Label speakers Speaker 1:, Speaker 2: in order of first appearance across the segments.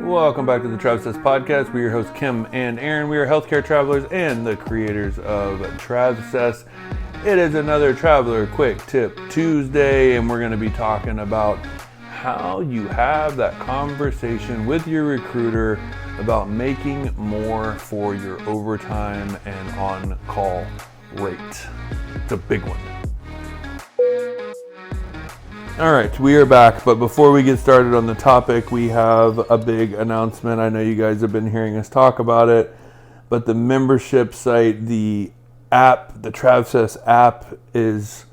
Speaker 1: Welcome back to the Travsessed podcast. We're your hosts, Kim and Aaron. We are healthcare travelers and the creators of Travsessed. It is another Traveler Quick Tip Tuesday, and we're going to be talking about how you have that conversation with your recruiter about making more for your overtime and on-call rate. It's a big one. All right, we are back, but before we get started on the topic, we have a big announcement. I know you guys have been hearing us talk about it, but the membership site, the app, the Travsessed app is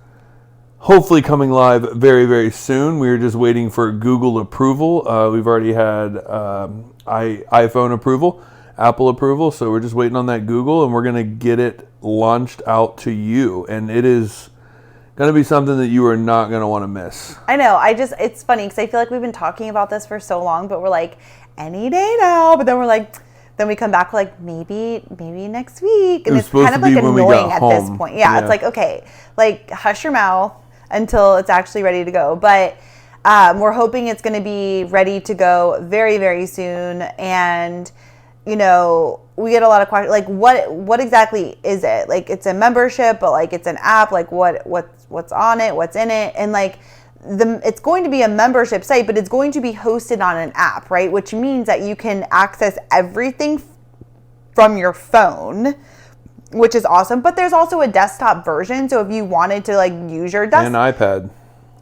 Speaker 1: hopefully coming live very, very soon. We're just waiting for Google approval. We've already had iPhone approval, Apple approval, so we're just waiting on that Google, and we're going to get it launched out to you, and it is going to be something that you are not going to want to miss.
Speaker 2: I know. It's funny because I feel like we've been talking about this for so long, but we're like, any day now. But then we're like, then we come back, we're like, maybe next week. And it's kind of like annoying at this point. Yeah, it's like, okay, like hush your mouth until it's actually ready to go. But we're hoping it's going to be ready to go very, very soon. And, you know, we get a lot of questions, like what exactly is it? Like it's a membership, but like it's an app, like what's on it, what's in it, and like it's going to be a membership site, but it's going to be hosted on an app, right? Which means that you can access everything from your phone, which is awesome. But there's also a desktop version, so if you wanted to like use your desktop,
Speaker 1: and iPad.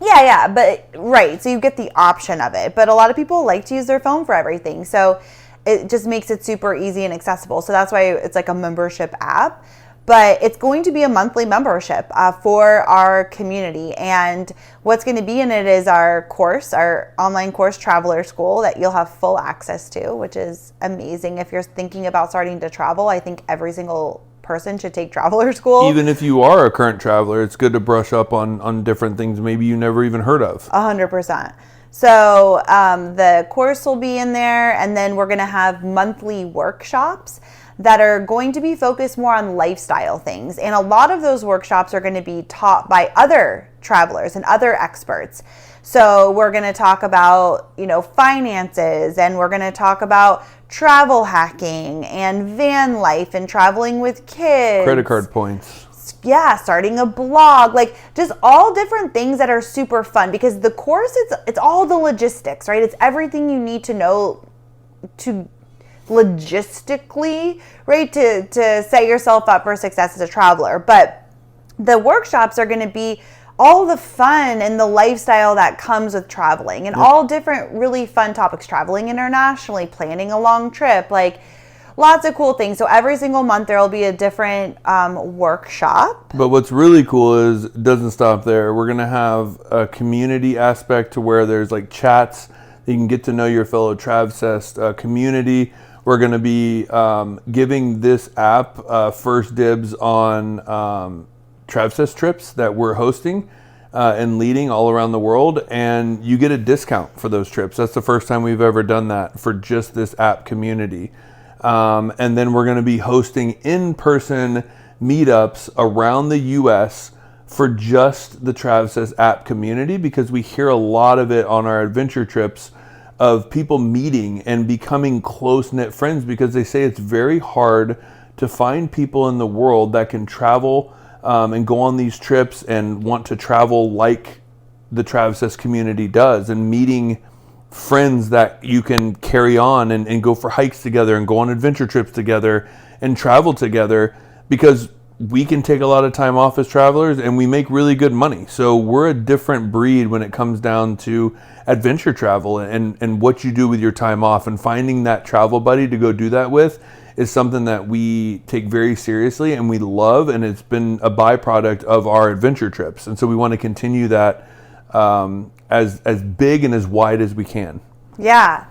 Speaker 2: Yeah, but right, so you get the option of it. But a lot of people like to use their phone for everything, so it just makes it super easy and accessible. So that's why it's like a membership app. But it's going to be a monthly membership for our community. And what's going to be in it is our course, our online course, Traveler School, that you'll have full access to, which is amazing. If you're thinking about starting to travel, I think every single person should take Traveler School.
Speaker 1: Even if you are a current traveler, it's good to brush up on different things maybe you never even heard of.
Speaker 2: 100%. So the course will be in there, and then we're going to have monthly workshops that are going to be focused more on lifestyle things. And a lot of those workshops are going to be taught by other travelers and other experts. So we're going to talk about, finances, and we're going to talk about travel hacking and van life and traveling with kids.
Speaker 1: Credit card points.
Speaker 2: Yeah, starting a blog, like just all different things that are super fun, because the course, it's all the logistics, right? It's everything you need to know to logistically, right, to set yourself up for success as a traveler. But the workshops are going to be all the fun and the lifestyle that comes with traveling, and all different really fun topics, traveling internationally, planning a long trip, like lots of cool things. So every single month there will be a different workshop.
Speaker 1: But what's really cool is it doesn't stop there. We're going to have a community aspect to where there's like chats. You can get to know your fellow Travsessed community. We're going to be giving this app first dibs on Travsessed trips that we're hosting and leading all around the world. And you get a discount for those trips. That's the first time we've ever done that for just this app community. And then we're going to be hosting in-person meetups around the U.S. for just the Travsessed app community, because we hear a lot of it on our adventure trips of people meeting and becoming close-knit friends, because they say it's very hard to find people in the world that can travel and go on these trips and want to travel like the Travsessed community does, and meeting friends that you can carry on and go for hikes together and go on adventure trips together and travel together, because we can take a lot of time off as travelers and we make really good money. So we're a different breed when it comes down to adventure travel and what you do with your time off, and finding that travel buddy to go do that with is something that we take very seriously and we love, and it's been a byproduct of our adventure trips. And so we want to continue that as big and as wide as we can.
Speaker 2: Yeah,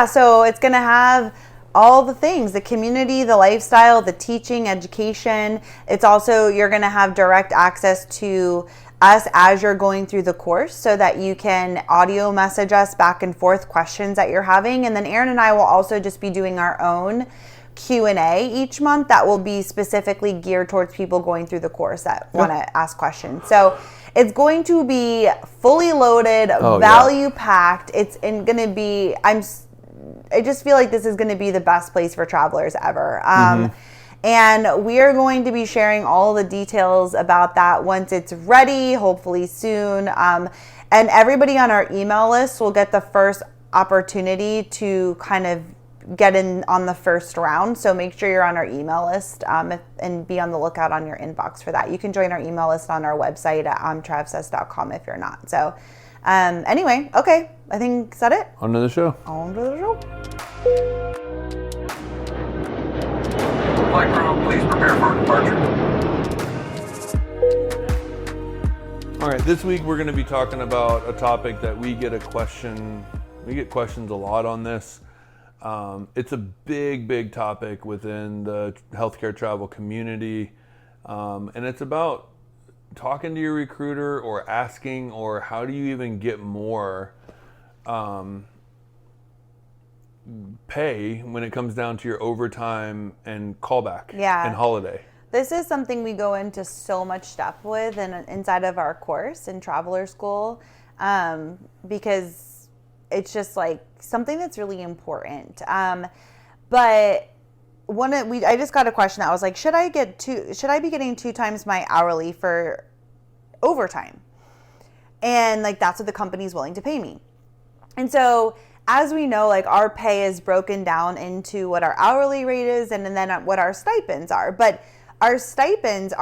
Speaker 2: so it's going to have all the things, the community, the lifestyle, the teaching, education. It's also, you're going to have direct access to us as you're going through the course, so that you can audio message us back and forth questions that you're having. And then Aaron and I will also just be doing our own Q&A each month that will be specifically geared towards people going through the course that want to ask questions. So it's going to be fully loaded, value packed. It's going to be, I just feel like this is going to be the best place for travelers ever. And we are going to be sharing all the details about that once it's ready, hopefully soon. And everybody on our email list will get the first opportunity to kind of get in on the first round. So make sure you're on our email list and be on the lookout on your inbox for that. You can join our email list on our website at travsessed.com if you're not. So anyway, okay, I think is that it?
Speaker 1: On to the show.
Speaker 2: On to the show.
Speaker 3: Flight crew, please prepare for departure.
Speaker 1: All right, this week we're going to be talking about a topic that we get questions a lot on this. It's a big topic within the healthcare travel community. And it's about talking to your recruiter or asking, or how do you even get more pay when it comes down to your overtime and callback and holiday.
Speaker 2: This is something we go into so much depth with inside of our course in Traveler School, because it's just like something that's really important. But I just got a question that was like, should I be getting 2 times my hourly for overtime? And like, that's what the company's willing to pay me. And so as we know, like our pay is broken down into what our hourly rate is and then what our stipends are. But our stipends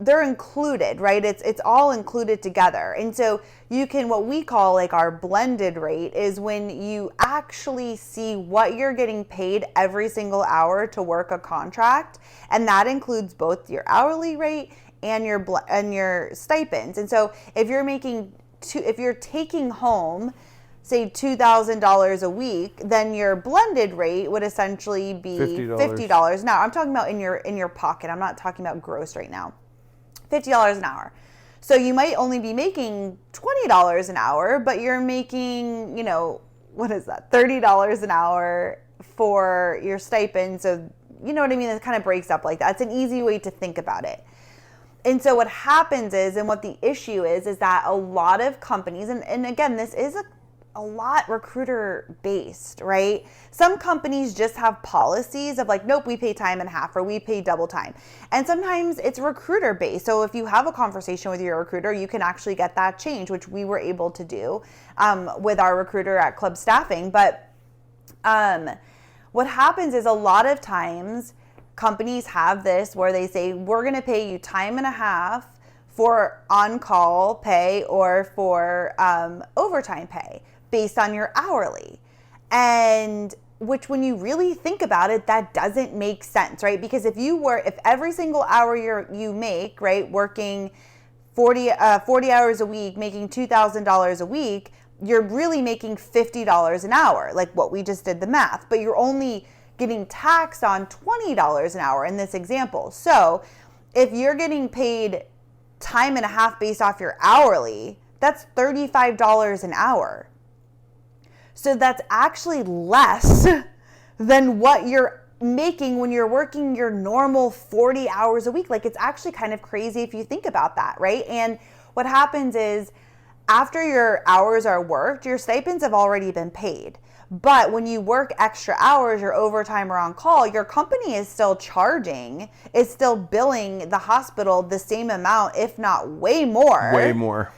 Speaker 2: they're included, right? It's all included together. And so you can, what we call like our blended rate is when you actually see what you're getting paid every single hour to work a contract. And that includes both your hourly rate and your stipends. And so if you're taking home, say $2,000 a week, then your blended rate would essentially be $50. Now, I'm talking about in your pocket. I'm not talking about gross right now. $50 an hour. So you might only be making $20 an hour, but you're making, what is that? $30 an hour for your stipend. So, you know what I mean? It kind of breaks up like that. It's an easy way to think about it. And so what happens is, and what the issue is that a lot of companies, and again, this is a lot recruiter based, right? Some companies just have policies of like, nope, we pay time and a half, or we pay double time. And sometimes it's recruiter based. So if you have a conversation with your recruiter, you can actually get that change, which we were able to do with our recruiter at Club Staffing. But what happens is a lot of times companies have this where they say, we're going to pay you time and a half for on-call pay or for overtime pay based on your hourly. And which, when you really think about it, that doesn't make sense, right? Because if every single hour you make, right, working 40 hours a week, making $2,000 a week, you're really making $50 an hour, like what we just did the math, but you're only getting taxed on $20 an hour in this example. So if you're getting paid time and a half based off your hourly, that's $35 an hour. So that's actually less than what you're making when you're working your normal 40 hours a week. Like, it's actually kind of crazy if you think about that, right? And what happens is, after your hours are worked, your stipends have already been paid. But when you work extra hours, your overtime or on call, your company is still billing the hospital the same amount, if not way more.
Speaker 1: Way more.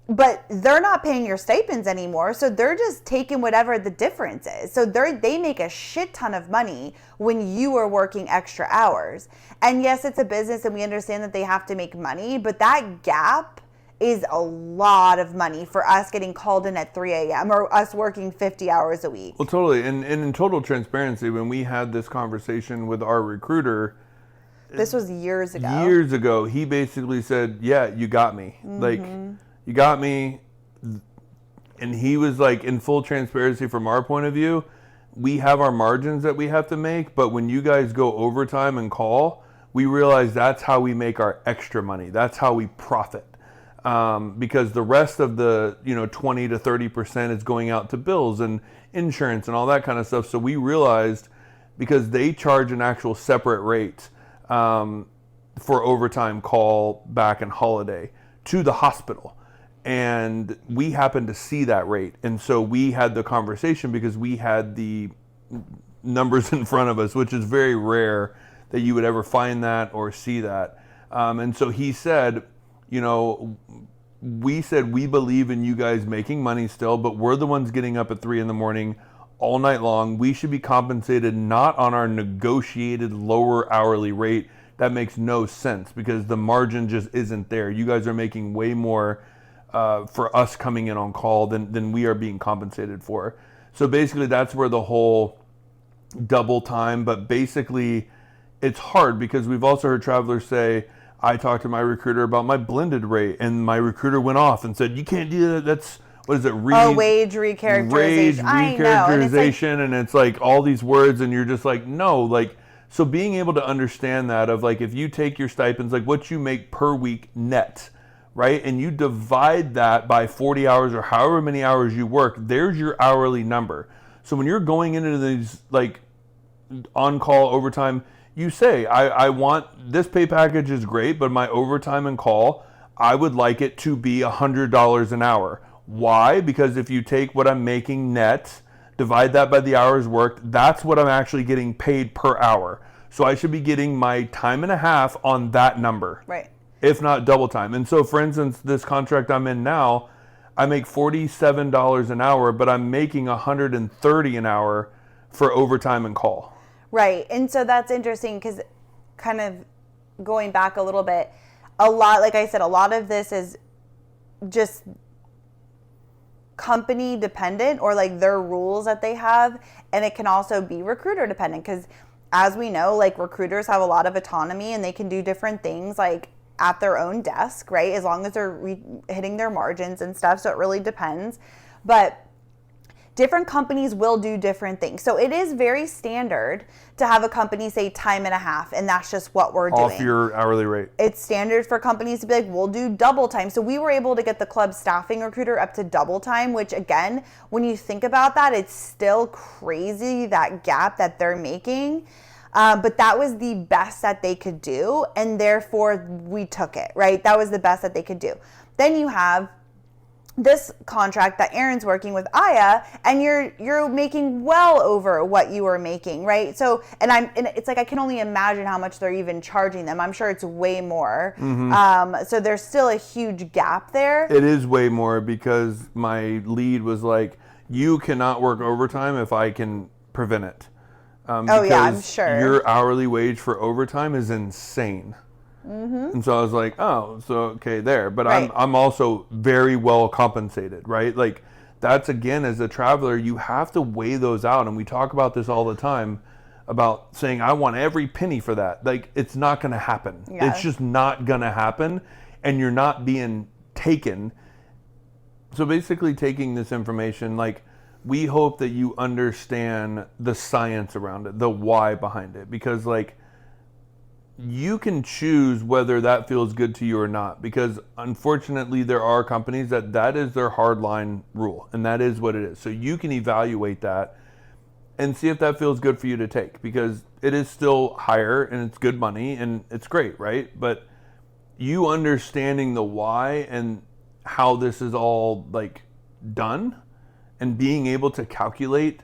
Speaker 2: But they're not paying your stipends anymore, so they're just taking whatever the difference is. So they make a shit ton of money when you are working extra hours. And yes, it's a business and we understand that they have to make money, but that gap is a lot of money for us getting called in at 3 a.m. or us working 50 hours a week.
Speaker 1: Well, totally. And in total transparency, when we had this conversation with our recruiter,
Speaker 2: this was years ago.
Speaker 1: Years ago, he basically said, yeah, you got me. Mm-hmm. Like, you got me. And he was like, in full transparency from our point of view, we have our margins that we have to make, but when you guys go overtime and call, we realize that's how we make our extra money. That's how we profit. Because the rest of the 20 to 30% is going out to bills and insurance and all that kind of stuff. So we realized, because they charge an actual separate rate for overtime, call back, and holiday to the hospital. And we happened to see that rate. And so we had the conversation because we had the numbers in front of us, which is very rare that you would ever find that or see that. And so he said, you know, we said we believe in you guys making money still, but we're the ones getting up at 3 a.m. all night long. We should be compensated not on our negotiated lower hourly rate. That makes no sense because the margin just isn't there. You guys are making way more for us coming in on call than we are being compensated for. So basically that's where the whole double time, but basically it's hard because we've also heard travelers say, I talked to my recruiter about my blended rate and my recruiter went off and said, you can't do that. That's, what is it?
Speaker 2: Wage recharacterization.
Speaker 1: Wage
Speaker 2: I
Speaker 1: recharacterization.
Speaker 2: know.
Speaker 1: And it's like all these words and you're just like, no, like, so being able to understand that of like, if you take your stipends, like what you make per week net, right? And you divide that by 40 hours or however many hours you work, there's your hourly number. So when you're going into these like on-call overtime, you say, I want, this pay package is great, but my overtime and call, I would like it to be $100 an hour. Why? Because if you take what I'm making net, divide that by the hours worked, that's what I'm actually getting paid per hour. So I should be getting my time and a half on that number.
Speaker 2: Right.
Speaker 1: If not double time. And so for instance, this contract I'm in now, I make $47 an hour, but I'm making $130 an hour for overtime and call.
Speaker 2: Right. And so that's interesting because kind of going back a little bit, a lot, like I said, a lot of this is just company dependent or like their rules that they have. And it can also be recruiter dependent because as we know, like recruiters have a lot of autonomy and they can do different things like at their own desk, right? As long as they're hitting their margins and stuff. So it really depends. But different companies will do different things. So it is very standard to have a company say time and a half, and that's just what we're doing.
Speaker 1: Off your hourly rate.
Speaker 2: It's standard for companies to be like, we'll do double time. So we were able to get the club staffing recruiter up to double time, which again, when you think about that, it's still crazy, that gap that they're making. But that was the best that they could do, and therefore we took it, right? That was the best that they could do. Then you have this contract that Aaron's working with Aya, and you're making well over what you were making, right? So, and it's like I can only imagine how much they're even charging them. I'm sure it's way more. Mm-hmm. So there's still a huge gap there.
Speaker 1: It is way more because my lead was like, you cannot work overtime if I can prevent it.
Speaker 2: I'm sure.
Speaker 1: Your hourly wage for overtime is insane. Mm-hmm. And so I was like, oh, so okay there. But right. I'm also very well compensated, right? Like that's again, as a traveler, you have to weigh those out. And we talk about this all the time about saying, I want every penny for that. Like it's not going to happen. Yeah. It's just not going to happen. And you're not being taken. So basically taking this information, like we hope that you understand the science around it, the why behind it, because like, you can choose whether that feels good to you or not, because unfortunately there are companies that is their hardline rule and that is what it is. So you can evaluate that and see if that feels good for you to take, because it is still higher and it's good money and it's great, right? But you understanding the why and how this is all like done and being able to calculate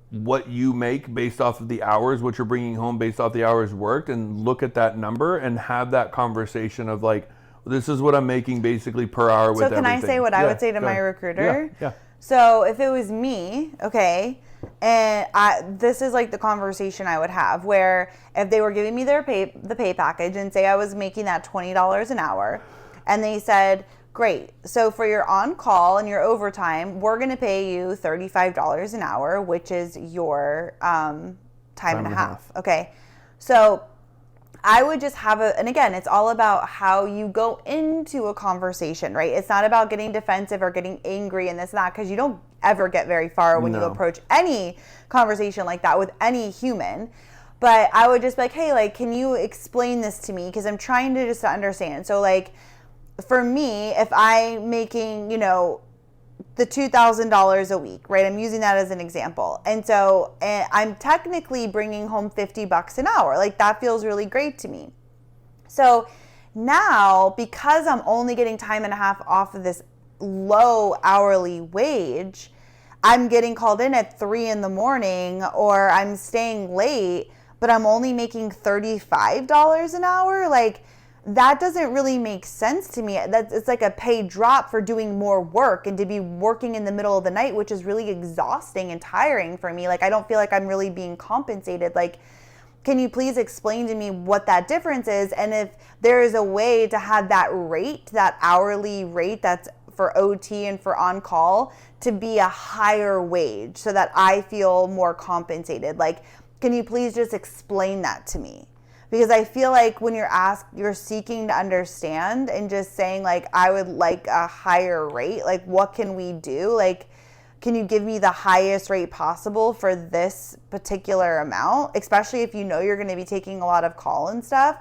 Speaker 1: what you make based off of the hours, what you're bringing home based off the hours worked, and look at that number and have that conversation of like, this is what I'm making basically per hour with everything. So can
Speaker 2: I say what I would say to my recruiter?
Speaker 1: Yeah.
Speaker 2: So if it was me, okay, and this is like the conversation I would have, where if they were giving me the pay package and say I was making that $20 an hour, and they said, great, so for your on-call and your overtime, we're going to pay you $35 an hour, which is your time and a half. Okay, so I would just have and again, it's all about how you go into a conversation, right? It's not about getting defensive or getting angry and this and that, because you don't ever get very far when you approach any conversation like that with any human. But I would just be like, hey, like, can you explain this to me? Because I'm trying to just understand. So like, for me, if I'm making, the $2,000 a week, right? I'm using that as an example. And so I'm technically bringing home $50 an hour. Like that feels really great to me. So now, because I'm only getting time and a half off of this low hourly wage, I'm getting called in at 3 a.m. or I'm staying late, but I'm only making $35 an hour. Like, that doesn't really make sense to me. It's like a pay drop for doing more work and to be working in the middle of the night, which is really exhausting and tiring for me. Like, I don't feel like I'm really being compensated. Like, can you please explain to me what that difference is? And if there is a way to have that rate, that hourly rate that's for OT and for on-call, to be a higher wage so that I feel more compensated. Like, can you please just explain that to me? Because I feel like when you're seeking to understand and just saying, like, I would like a higher rate, like, what can we do? Like, can you give me the highest rate possible for this particular amount? Especially if you know you're going to be taking a lot of call and stuff.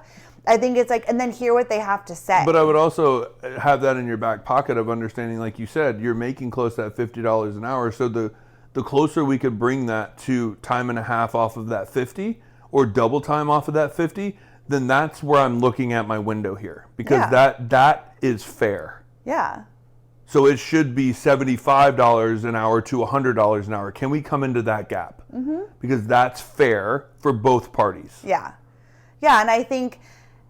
Speaker 2: I think it's like, and then hear what they have to say.
Speaker 1: But I would also have that in your back pocket of understanding, like you said, you're making close to that $50 an hour. So the closer we could bring that to time and a half off of that 50 or double time off of that 50, then that's where I'm looking at my window here, because that is fair.
Speaker 2: Yeah.
Speaker 1: So it should be $75 an hour to $100 an hour. Can we come into that gap? Mm-hmm. Because that's fair for both parties.
Speaker 2: Yeah. Yeah, and I think,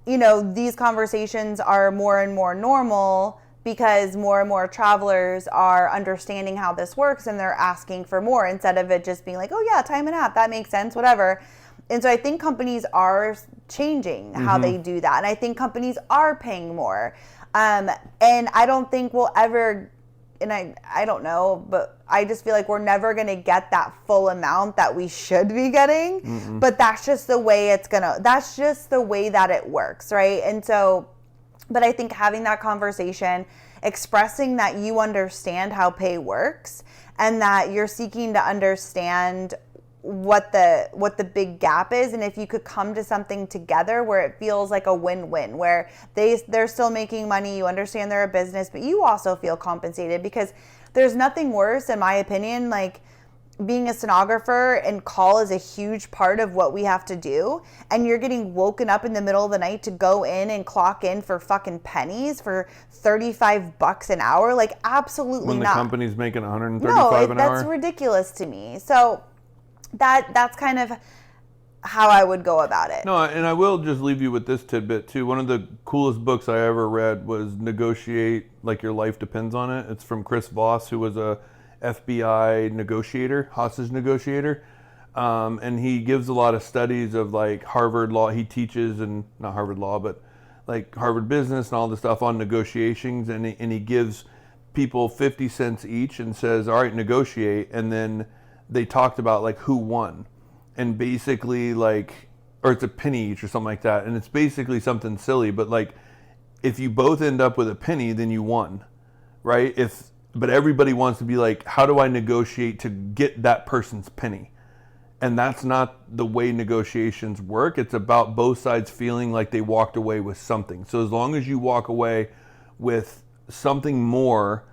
Speaker 2: you know, these conversations are more and more normal because more and more travelers are understanding how this works and they're asking for more instead of it just being like, oh yeah, time and a half, that makes sense, whatever. And so I think companies are changing how they do that. And I think companies are paying more. And I don't think we'll ever, and I don't know, but I just feel like we're never going to get that full amount that we should be getting. Mm-hmm. But that's just the way that's just the way that it works, right? And so, but I think having that conversation, expressing that you understand how pay works and that you're seeking to understand what the big gap is, and if you could come to something together where it feels like a win-win, where they're still making money, you understand they're a business, but you also feel compensated, because there's nothing worse, in my opinion, like being a stenographer, and call is a huge part of what we have to do, and you're getting woken up in the middle of the night to go in and clock in for fucking pennies for $35 an hour. Like, absolutely not.
Speaker 1: When the company's making $135 an hour?
Speaker 2: That's ridiculous to me. So that's kind of how I would go about it.
Speaker 1: No, and I will just leave you with this tidbit too. One of the coolest books I ever read was Negotiate Like Your Life Depends on It. It's from Chris Voss, who was a FBI negotiator, hostage negotiator. And he gives a lot of studies of like Harvard law. He teaches, and not Harvard law, but like Harvard business and all the stuff on negotiations. And he gives people 50 cents each and says, all right, negotiate. And then they talked about like who won, and basically like, or it's a penny each or something like that. And it's basically something silly, but like if you both end up with a penny, then you won, right? But everybody wants to be like, how do I negotiate to get that person's penny? And that's not the way negotiations work. It's about both sides feeling like they walked away with something. So as long as you walk away with something more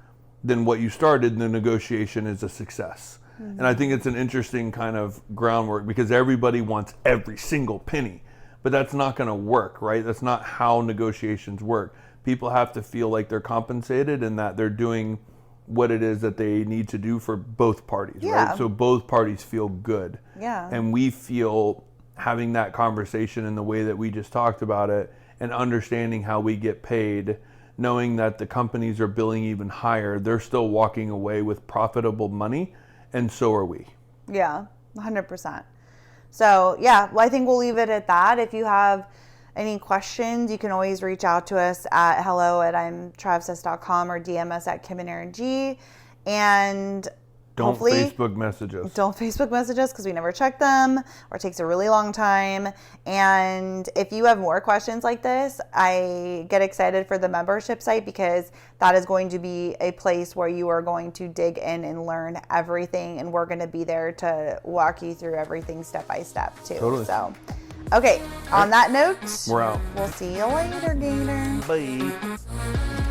Speaker 1: than what you started, the negotiation is a success. And I think it's an interesting kind of groundwork, because everybody wants every single penny, but that's not going to work, right? That's not how negotiations work. People have to feel like they're compensated and that they're doing what it is that they need to do for both parties, right? So both parties feel good.
Speaker 2: Yeah.
Speaker 1: And we feel having that conversation in the way that we just talked about it, and understanding how we get paid, knowing that the companies are billing even higher, they're still walking away with profitable money. And so are we.
Speaker 2: Yeah, 100%. So, yeah, well, I think we'll leave it at that. If you have any questions, you can always reach out to us at hello@imtravsessed.com or DM us at Kim and Aaron G. And
Speaker 1: Don't Facebook message us.
Speaker 2: Don't Facebook message us, because we never check them, or it takes a really long time. And if you have more questions like this, I get excited for the membership site, because that is going to be a place where you are going to dig in and learn everything. And we're going to be there to walk you through everything step by step too.
Speaker 1: Totally.
Speaker 2: So, okay. On that note,
Speaker 1: we're out.
Speaker 2: We'll see you later, Gator.
Speaker 1: Bye.